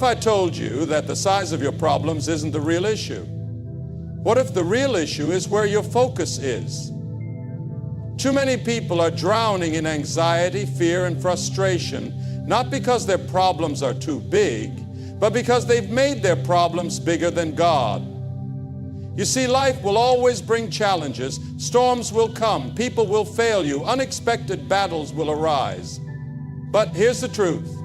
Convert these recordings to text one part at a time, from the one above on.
if I told you that the size of your problems isn't the real issue? What if the real issue is where your focus is? Too many people are drowning in anxiety, fear, and frustration, not because their problems are too big, but because they've made their problems bigger than God. You see, life will always bring challenges. Storms will come. People will fail you. Unexpected battles will arise. But here's the truth.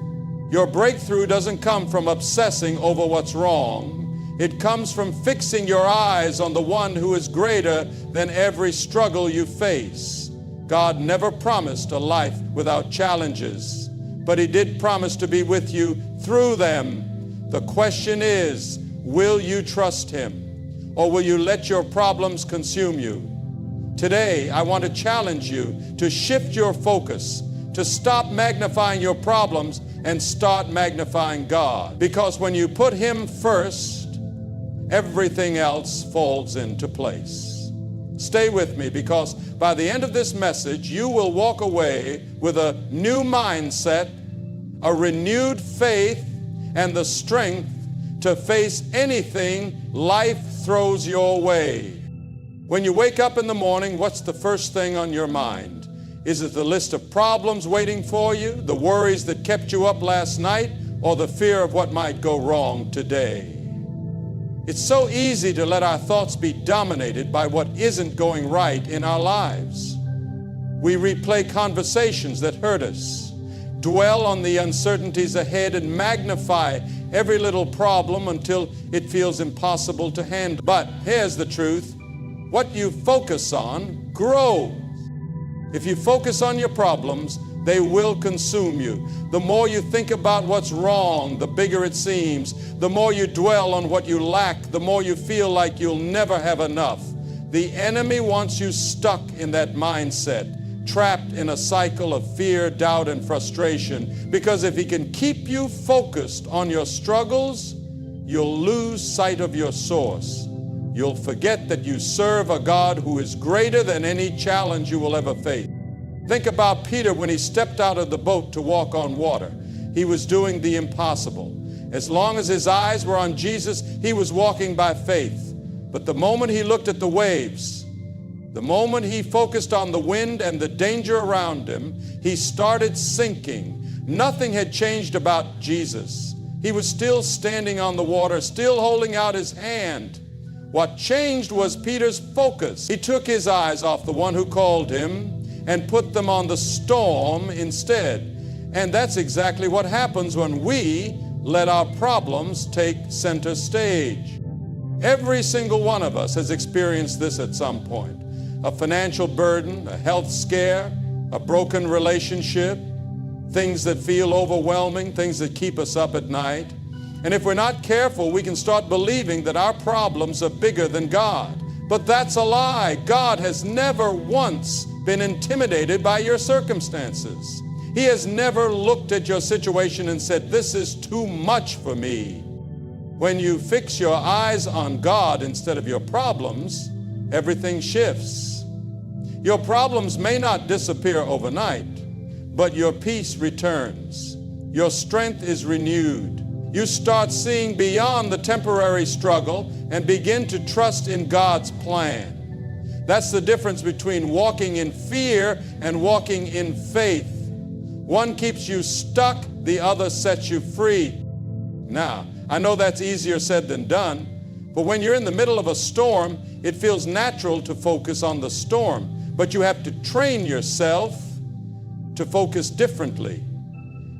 Your breakthrough doesn't come from obsessing over what's wrong. It comes from fixing your eyes on the one who is greater than every struggle you face. God never promised a life without challenges, but He did promise to be with you through them. The question is, will you trust Him, or will you let your problems consume you? Today, I want to challenge you to shift your focus, to stop magnifying your problems and start magnifying God. Because when you put Him first, everything else falls into place. Stay with me, because by the end of this message, you will walk away with a new mindset, a renewed faith, and the strength to face anything life throws your way. When you wake up in the morning, what's the first thing on your mind? Is it the list of problems waiting for you, the worries that kept you up last night, or the fear of what might go wrong today? It's so easy to let our thoughts be dominated by what isn't going right in our lives. We replay conversations that hurt us, dwell on the uncertainties ahead, and magnify every little problem until it feels impossible to handle. But here's the truth. What you focus on grows. If you focus on your problems, they will consume you. The more you think about what's wrong, the bigger it seems. The more you dwell on what you lack, the more you feel like you'll never have enough. The enemy wants you stuck in that mindset, trapped in a cycle of fear, doubt, and frustration. Because if he can keep you focused on your struggles, you'll lose sight of your source. You'll forget that you serve a God who is greater than any challenge you will ever face. Think about Peter when he stepped out of the boat to walk on water. He was doing the impossible. As long as his eyes were on Jesus, he was walking by faith. But the moment he looked at the waves, the moment he focused on the wind and the danger around him, he started sinking. Nothing had changed about Jesus. He was still standing on the water, still holding out his hand. What changed was Peter's focus. He took his eyes off the one who called him and put them on the storm instead. And that's exactly what happens when we let our problems take center stage. Every single one of us has experienced this at some point. A financial burden, a health scare, a broken relationship, things that feel overwhelming, things that keep us up at night. And if we're not careful, we can start believing that our problems are bigger than God. But that's a lie. God has never once been intimidated by your circumstances. He has never looked at your situation and said, "This is too much for me." When you fix your eyes on God instead of your problems, everything shifts. Your problems may not disappear overnight, but your peace returns. Your strength is renewed. You start seeing beyond the temporary struggle and begin to trust in God's plan. That's the difference between walking in fear and walking in faith. One keeps you stuck, the other sets you free. Now, I know that's easier said than done, but when you're in the middle of a storm, it feels natural to focus on the storm. But you have to train yourself to focus differently.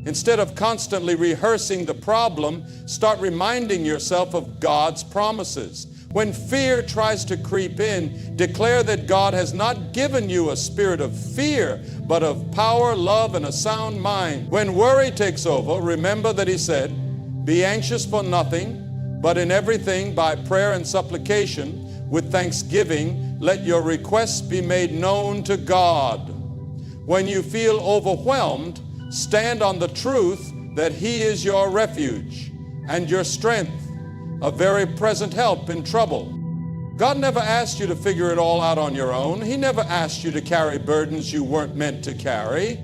Instead of constantly rehearsing the problem, start reminding yourself of God's promises. When fear tries to creep in, declare that God has not given you a spirit of fear, but of power, love, and a sound mind. When worry takes over, remember that He said, "Be anxious for nothing, but in everything by prayer and supplication, with thanksgiving, let your requests be made known to God." When you feel overwhelmed, stand on the truth that He is your refuge and your strength, a very present help in trouble. God never asked you to figure it all out on your own. He never asked you to carry burdens you weren't meant to carry.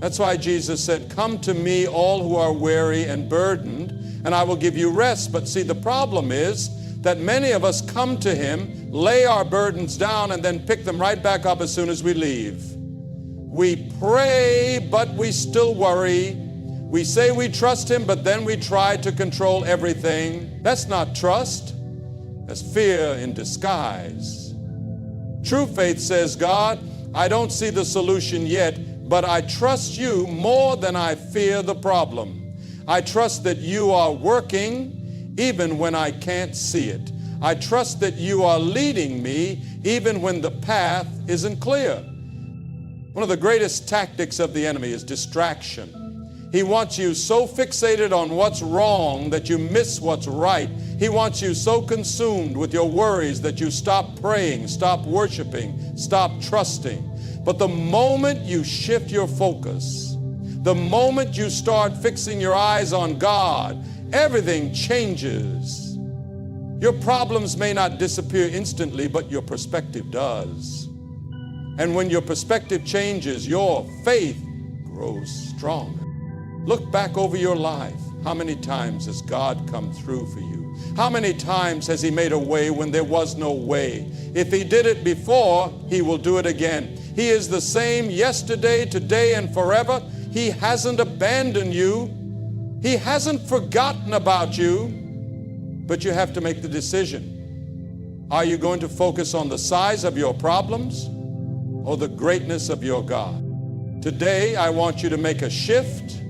That's why Jesus said, "Come to me, all who are weary and burdened, and I will give you rest." But see, the problem is that many of us come to Him, lay our burdens down, and then pick them right back up as soon as we leave. We pray, but we still worry. We say we trust Him, but then we try to control everything. That's not trust. That's fear in disguise. True faith says, "God, I don't see the solution yet, but I trust you more than I fear the problem. I trust that you are working even when I can't see it. I trust that you are leading me even when the path isn't clear." One of the greatest tactics of the enemy is distraction. He wants you so fixated on what's wrong that you miss what's right. He wants you so consumed with your worries that you stop praying, stop worshiping, stop trusting. But the moment you shift your focus, the moment you start fixing your eyes on God, everything changes. Your problems may not disappear instantly, but your perspective does. And when your perspective changes, your faith grows stronger. Look back over your life. How many times has God come through for you? How many times has He made a way when there was no way? If He did it before, He will do it again. He is the same yesterday, today, and forever. He hasn't abandoned you. He hasn't forgotten about you. But you have to make the decision. Are you going to focus on the size of your problems or the greatness of your God? Today, I want you to make a shift.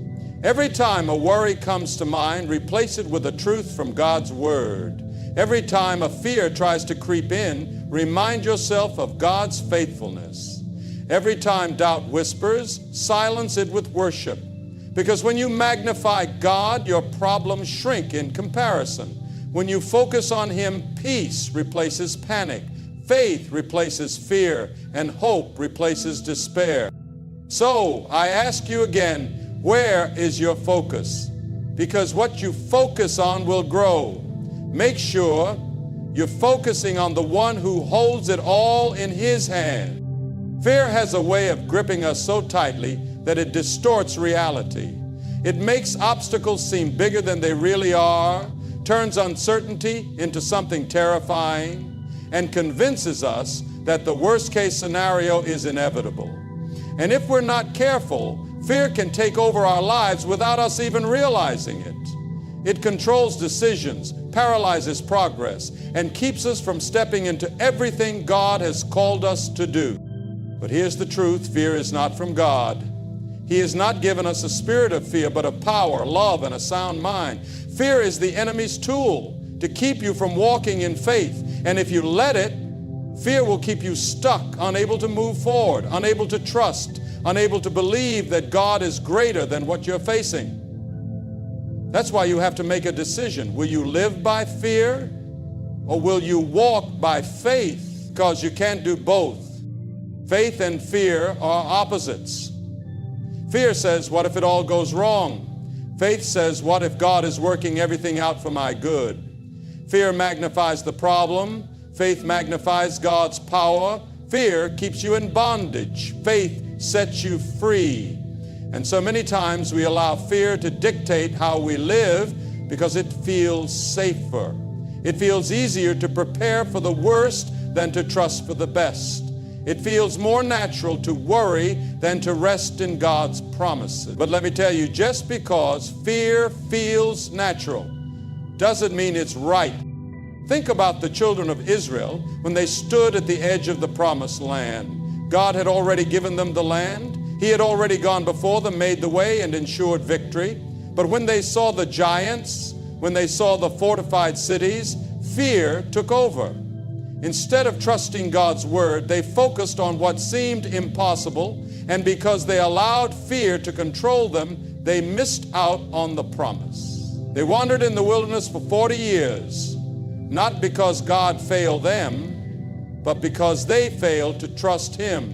Every time a worry comes to mind, replace it with a truth from God's Word. Every time a fear tries to creep in, remind yourself of God's faithfulness. Every time doubt whispers, silence it with worship. Because when you magnify God, your problems shrink in comparison. When you focus on Him, peace replaces panic, faith replaces fear, and hope replaces despair. So, I ask you again, where is your focus? Because what you focus on will grow. Make sure you're focusing on the one who holds it all in His hand. Fear has a way of gripping us so tightly that it distorts reality. It makes obstacles seem bigger than they really are, turns uncertainty into something terrifying, and convinces us that the worst-case scenario is inevitable. And if we're not careful, fear can take over our lives without us even realizing it. It controls decisions, paralyzes progress, and keeps us from stepping into everything God has called us to do. But here's the truth: fear is not from God. He has not given us a spirit of fear, but of power, love, and a sound mind. Fear is the enemy's tool to keep you from walking in faith. And if you let it, fear will keep you stuck, unable to move forward, unable to trust, unable to believe that God is greater than what you're facing. That's why you have to make a decision. Will you live by fear, or will you walk by faith? Because you can't do both. Faith and fear are opposites. Fear says, what if it all goes wrong? Faith says, what if God is working everything out for my good? Fear magnifies the problem. Faith magnifies God's power. Fear keeps you in bondage. Faith sets you free. And so many times we allow fear to dictate how we live because it feels safer. It feels easier to prepare for the worst than to trust for the best. It feels more natural to worry than to rest in God's promises. But let me tell you, just because fear feels natural doesn't mean it's right. Think about the children of Israel when they stood at the edge of the promised land. God had already given them the land. He had already gone before them, made the way, and ensured victory. But when they saw the giants, when they saw the fortified cities, fear took over. Instead of trusting God's word, they focused on what seemed impossible, and because they allowed fear to control them, they missed out on the promise. They wandered in the wilderness for 40 years, not because God failed them, but because they failed to trust Him.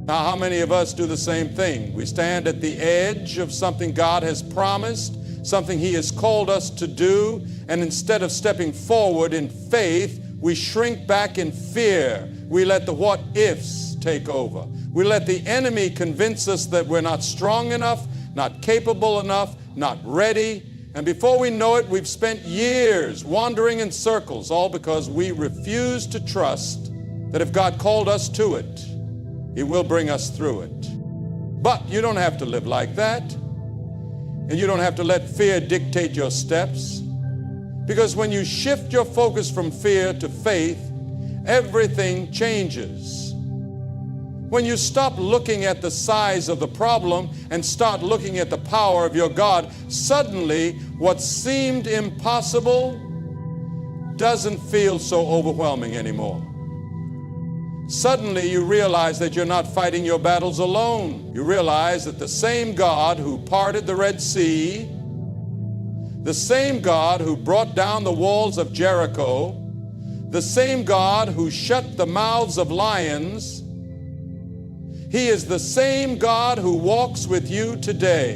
Now, how many of us do the same thing? We stand at the edge of something God has promised, something He has called us to do, and instead of stepping forward in faith, we shrink back in fear. We let the what-ifs take over. We let the enemy convince us that we're not strong enough, not capable enough, not ready. And before we know it, we've spent years wandering in circles, all because we refuse to trust that if God called us to it, He will bring us through it. But you don't have to live like that. And you don't have to let fear dictate your steps. Because when you shift your focus from fear to faith, everything changes. When you stop looking at the size of the problem and start looking at the power of your God, suddenly what seemed impossible doesn't feel so overwhelming anymore. Suddenly you realize that you're not fighting your battles alone. You realize that the same God who parted the Red Sea, the same God who brought down the walls of Jericho, the same God who shut the mouths of lions, He is the same God who walks with you today.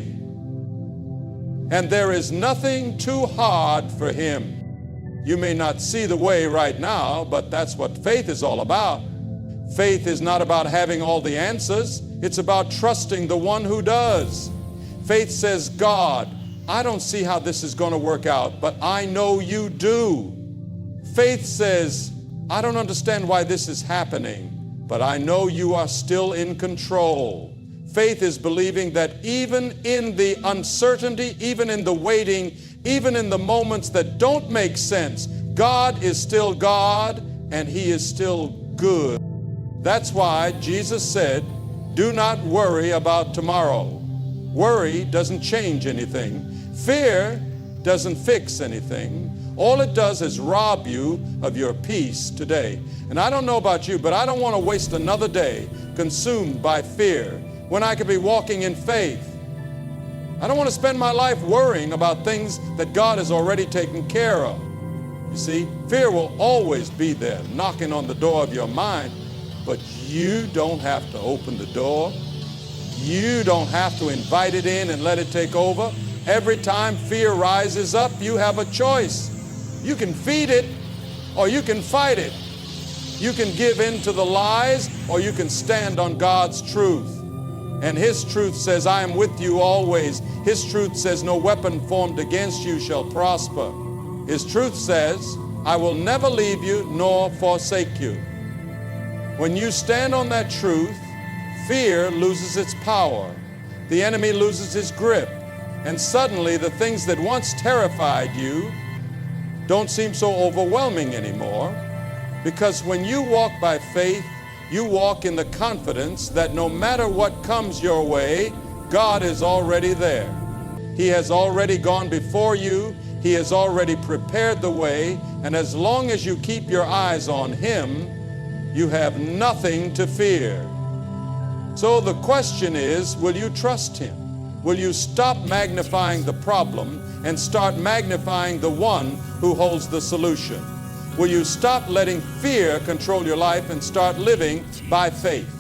And there is nothing too hard for Him. You may not see the way right now, but that's what faith is all about. Faith is not about having all the answers. It's about trusting the one who does. Faith says, God, I don't see how this is going to work out, but I know you do. Faith says, I don't understand why this is happening, but I know you are still in control. Faith is believing that even in the uncertainty, even in the waiting, even in the moments that don't make sense, God is still God and He is still good. That's why Jesus said, do not worry about tomorrow. Worry doesn't change anything. Fear doesn't fix anything. All it does is rob you of your peace today. And I don't know about you, but I don't want to waste another day consumed by fear when I could be walking in faith. I don't want to spend my life worrying about things that God has already taken care of. You see, fear will always be there, knocking on the door of your mind. But you don't have to open the door. You don't have to invite it in and let it take over. Every time fear rises up, you have a choice. You can feed it or you can fight it. You can give in to the lies or you can stand on God's truth. And His truth says, I am with you always. His truth says, no weapon formed against you shall prosper. His truth says, I will never leave you nor forsake you. When you stand on that truth, fear loses its power. The enemy loses his grip. And suddenly the things that once terrified you don't seem so overwhelming anymore. Because when you walk by faith, you walk in the confidence that no matter what comes your way, God is already there. He has already gone before you. He has already prepared the way. And as long as you keep your eyes on Him, you have nothing to fear. So the question is, will you trust Him? Will you stop magnifying the problem and start magnifying the one who holds the solution? Will you stop letting fear control your life and start living by faith?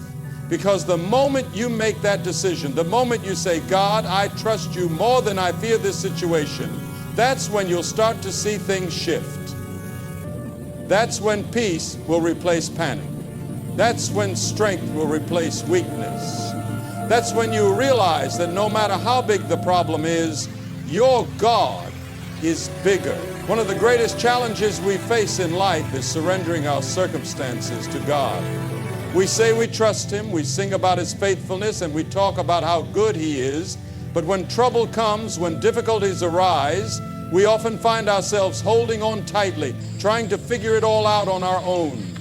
Because the moment you make that decision, the moment you say, God, I trust you more than I fear this situation, that's when you'll start to see things shift. That's when peace will replace panic. That's when strength will replace weakness. That's when you realize that no matter how big the problem is, your God is bigger. One of the greatest challenges we face in life is surrendering our circumstances to God. We say we trust Him, we sing about His faithfulness, and we talk about how good He is. But when trouble comes, when difficulties arise, we often find ourselves holding on tightly, trying to figure it all out on our own.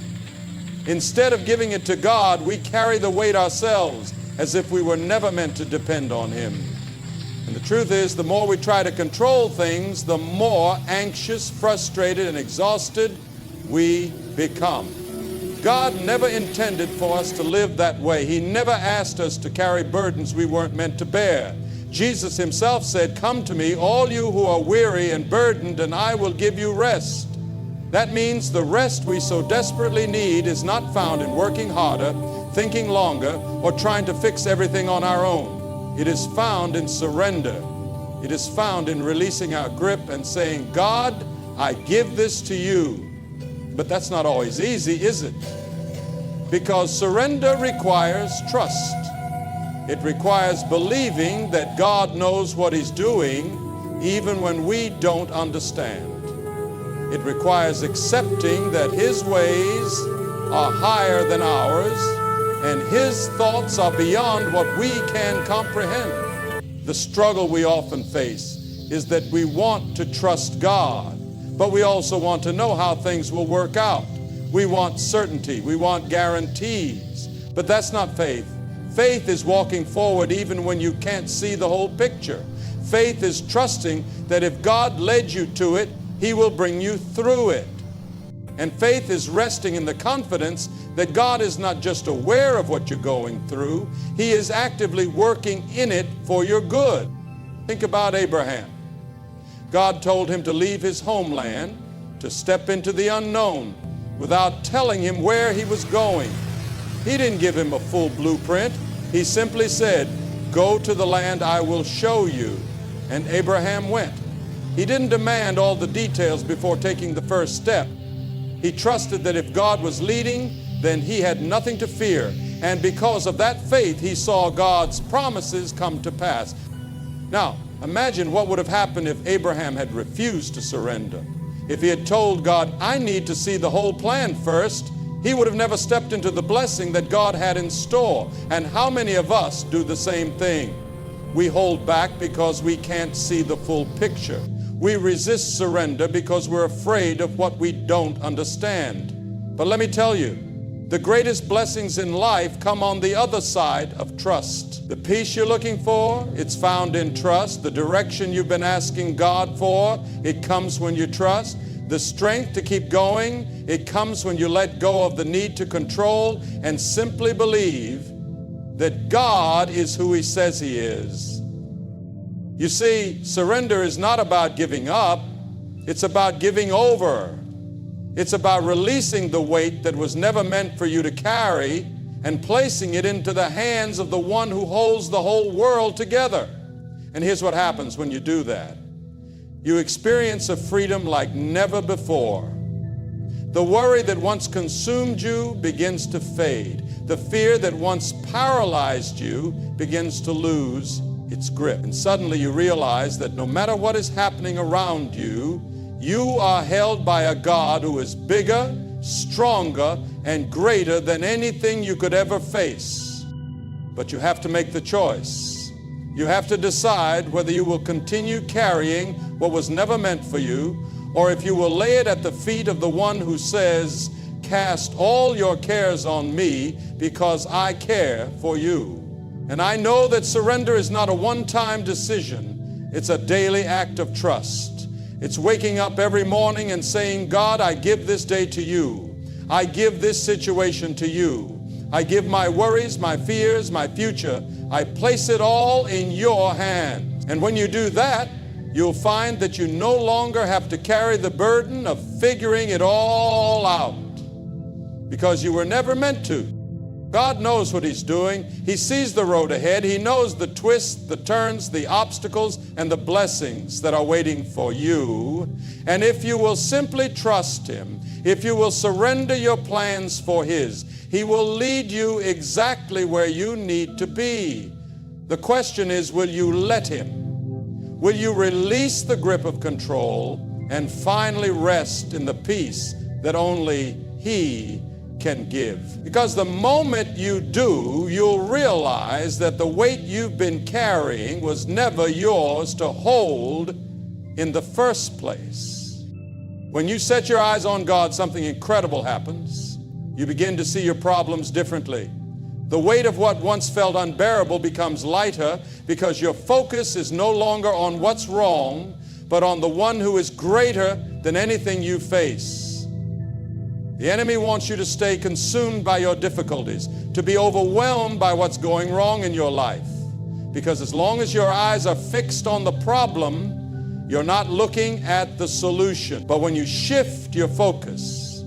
Instead of giving it to God, we carry the weight ourselves as if we were never meant to depend on Him. And the truth is, the more we try to control things, the more anxious, frustrated, and exhausted we become. God never intended for us to live that way. He never asked us to carry burdens we weren't meant to bear. Jesus Himself said, come to me, all you who are weary and burdened, and I will give you rest. That means the rest we so desperately need is not found in working harder, thinking longer, or trying to fix everything on our own. It is found in surrender. It is found in releasing our grip and saying, God, I give this to you. But that's not always easy, is it? Because surrender requires trust. It requires believing that God knows what He's doing even when we don't understand. It requires accepting that His ways are higher than ours and His thoughts are beyond what we can comprehend. The struggle we often face is that we want to trust God, but we also want to know how things will work out. We want certainty, we want guarantees, but that's not faith. Faith is walking forward even when you can't see the whole picture. Faith is trusting that if God led you to it, He will bring you through it. And faith is resting in the confidence that God is not just aware of what you're going through, He is actively working in it for your good. Think about Abraham. God told him to leave his homeland, to step into the unknown, without telling him where he was going. He didn't give him a full blueprint. He simply said, "Go to the land I will show you." And Abraham went. He didn't demand all the details before taking the first step. He trusted that if God was leading, then he had nothing to fear. And because of that faith, he saw God's promises come to pass. Now, imagine what would have happened if Abraham had refused to surrender. If he had told God, "I need to see the whole plan first," he would have never stepped into the blessing that God had in store. And how many of us do the same thing? We hold back because we can't see the full picture. We resist surrender because we're afraid of what we don't understand. But let me tell you, the greatest blessings in life come on the other side of trust. The peace you're looking for, it's found in trust. The direction you've been asking God for, it comes when you trust. The strength to keep going, it comes when you let go of the need to control and simply believe that God is who He says He is. You see, surrender is not about giving up, it's about giving over. It's about releasing the weight that was never meant for you to carry and placing it into the hands of the one who holds the whole world together. And here's what happens when you do that. You experience a freedom like never before. The worry that once consumed you begins to fade. The fear that once paralyzed you begins to lose its grip. And suddenly you realize that no matter what is happening around you, you are held by a God who is bigger, stronger, and greater than anything you could ever face. But you have to make the choice. You have to decide whether you will continue carrying what was never meant for you, or if you will lay it at the feet of the one who says, "Cast all your cares on me because I care for you." And I know that surrender is not a one-time decision. It's a daily act of trust. It's waking up every morning and saying, "God, I give this day to you. I give this situation to you. I give my worries, my fears, my future. I place it all in your hands." And when you do that, you'll find that you no longer have to carry the burden of figuring it all out, because you were never meant to. God knows what He's doing. He sees the road ahead. He knows the twists, the turns, the obstacles, and the blessings that are waiting for you. And if you will simply trust Him, if you will surrender your plans for His, He will lead you exactly where you need to be. The question is, will you let Him? Will you release the grip of control and finally rest in the peace that only He can give? Because the moment you do, you'll realize that the weight you've been carrying was never yours to hold in the first place. When you set your eyes on God, something incredible happens. You begin to see your problems differently. The weight of what once felt unbearable becomes lighter because your focus is no longer on what's wrong, but on the one who is greater than anything you face. The enemy wants you to stay consumed by your difficulties, to be overwhelmed by what's going wrong in your life. Because as long as your eyes are fixed on the problem, you're not looking at the solution. But when you shift your focus,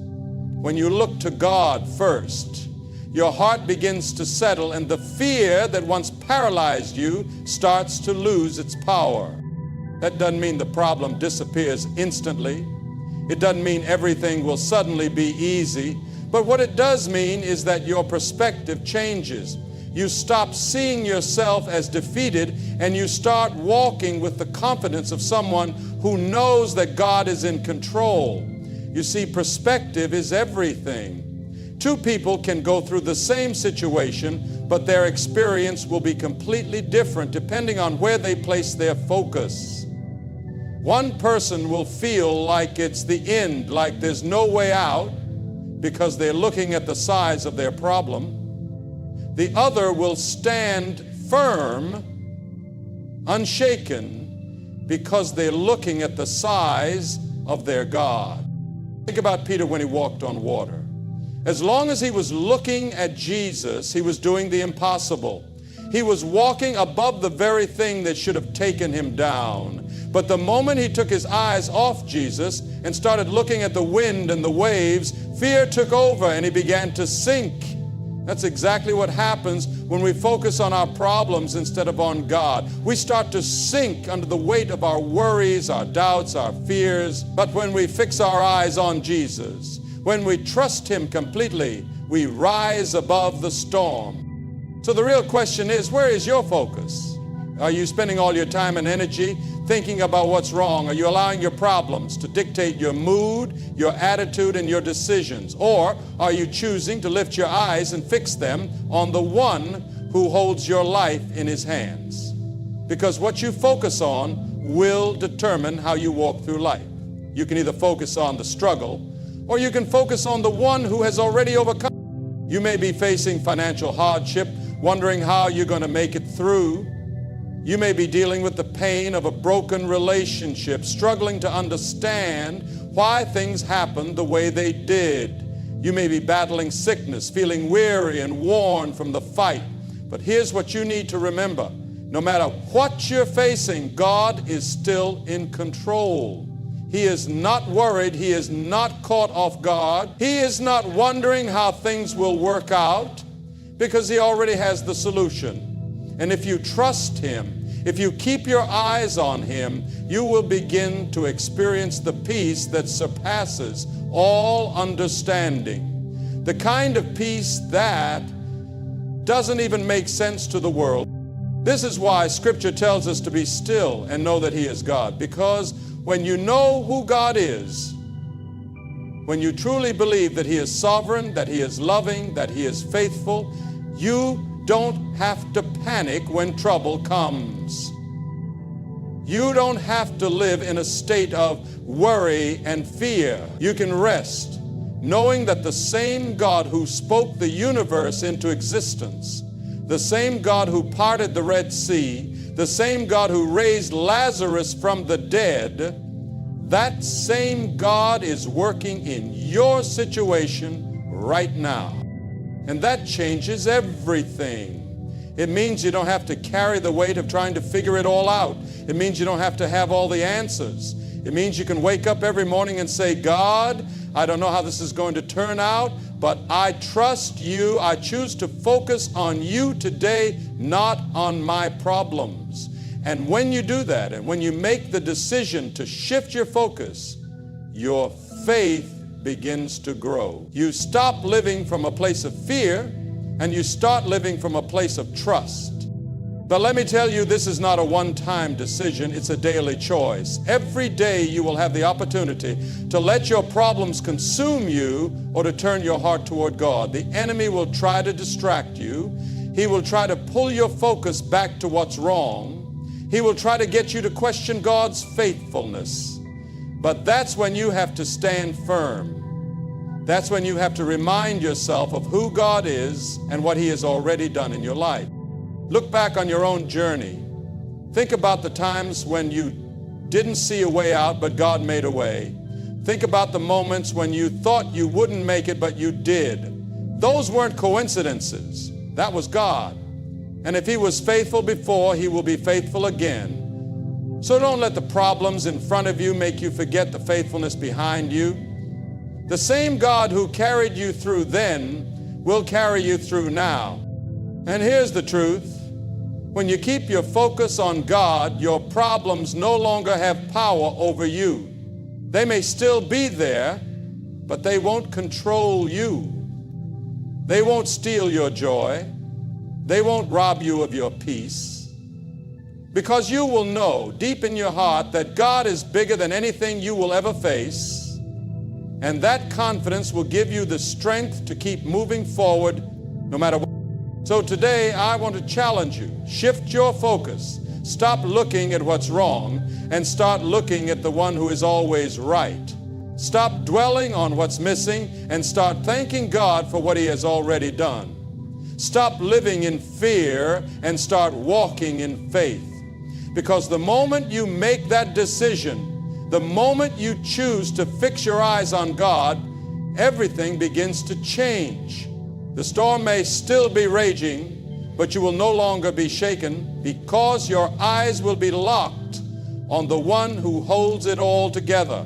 when you look to God first, your heart begins to settle, and the fear that once paralyzed you starts to lose its power. That doesn't mean the problem disappears instantly. It doesn't mean everything will suddenly be easy, But what it does mean is that your perspective changes. You stop seeing yourself as defeated and you start walking with the confidence of someone who knows that God is in control. You see, perspective is everything. Two people can go through the same situation, but their experience will be completely different depending on where they place their focus. One person will feel like it's the end, like there's no way out, because they're looking at the size of their problem. The other will stand firm, unshaken, because they're looking at the size of their God. Think about Peter when he walked on water. As long as he was looking at Jesus, he was doing the impossible. He was walking above the very thing that should have taken him down. But the moment he took his eyes off Jesus and started looking at the wind and the waves, fear took over and he began to sink. That's exactly what happens when we focus on our problems instead of on God. We start to sink under the weight of our worries, our doubts, our fears. But when we fix our eyes on Jesus, when we trust Him completely, we rise above the storm. So the real question is, where is your focus? Are you spending all your time and energy thinking about what's wrong? Are you allowing your problems to dictate your mood, your attitude, and your decisions? Or are you choosing to lift your eyes and fix them on the one who holds your life in His hands? Because what you focus on will determine how you walk through life. You can either focus on the struggle, or you can focus on the one who has already overcome. You may be facing financial hardship, wondering how you're going to make it through. You may be dealing with the pain of a broken relationship, struggling to understand why things happened the way they did. You may be battling sickness, feeling weary and worn from the fight. But here's what you need to remember. No matter what you're facing, God is still in control. He is not worried. He is not caught off guard. He is not wondering how things will work out, because He already has the solution. And if you trust Him, if you keep your eyes on Him, you will begin to experience the peace that surpasses all understanding. The kind of peace that doesn't even make sense to the world. This is why Scripture tells us to be still and know that He is God. Because when you know who God is, when you truly believe that He is sovereign, that He is loving, that He is faithful, you don't have to panic when trouble comes. You don't have to live in a state of worry and fear. You can rest, knowing that the same God who spoke the universe into existence, the same God who parted the Red Sea, the same God who raised Lazarus from the dead, that same God is working in your situation right now. And that changes everything. It means you don't have to carry the weight of trying to figure it all out. It means you don't have to have all the answers. It means you can wake up every morning and say, God, I don't know how this is going to turn out, but I trust You. I choose to focus on You today, not on my problems. And when you do that, and when you make the decision to shift your focus, your faith begins to grow. You stop living from a place of fear and you start living from a place of trust. But let me tell you, this is not a one-time decision, it's a daily choice. Every day you will have the opportunity to let your problems consume you or to turn your heart toward God. The enemy will try to distract you. He will try to pull your focus back to what's wrong. He will try to get you to question God's faithfulness. But that's when you have to stand firm. That's when you have to remind yourself of who God is and what He has already done in your life. Look back on your own journey. Think about the times when you didn't see a way out, but God made a way. Think about the moments when you thought you wouldn't make it, but you did. Those weren't coincidences. That was God. And if He was faithful before, He will be faithful again. So don't let the problems in front of you make you forget the faithfulness behind you. The same God who carried you through then will carry you through now. And here's the truth. When you keep your focus on God, your problems no longer have power over you. They may still be there, but they won't control you. They won't steal your joy. They won't rob you of your peace. Because you will know deep in your heart that God is bigger than anything you will ever face. And that confidence will give you the strength to keep moving forward no matter what. So today I want to challenge you. Shift your focus. Stop looking at what's wrong and start looking at the one who is always right. Stop dwelling on what's missing and start thanking God for what He has already done. Stop living in fear and start walking in faith. Because the moment you make that decision, the moment you choose to fix your eyes on God, everything begins to change. The storm may still be raging, but you will no longer be shaken because your eyes will be locked on the one who holds it all together.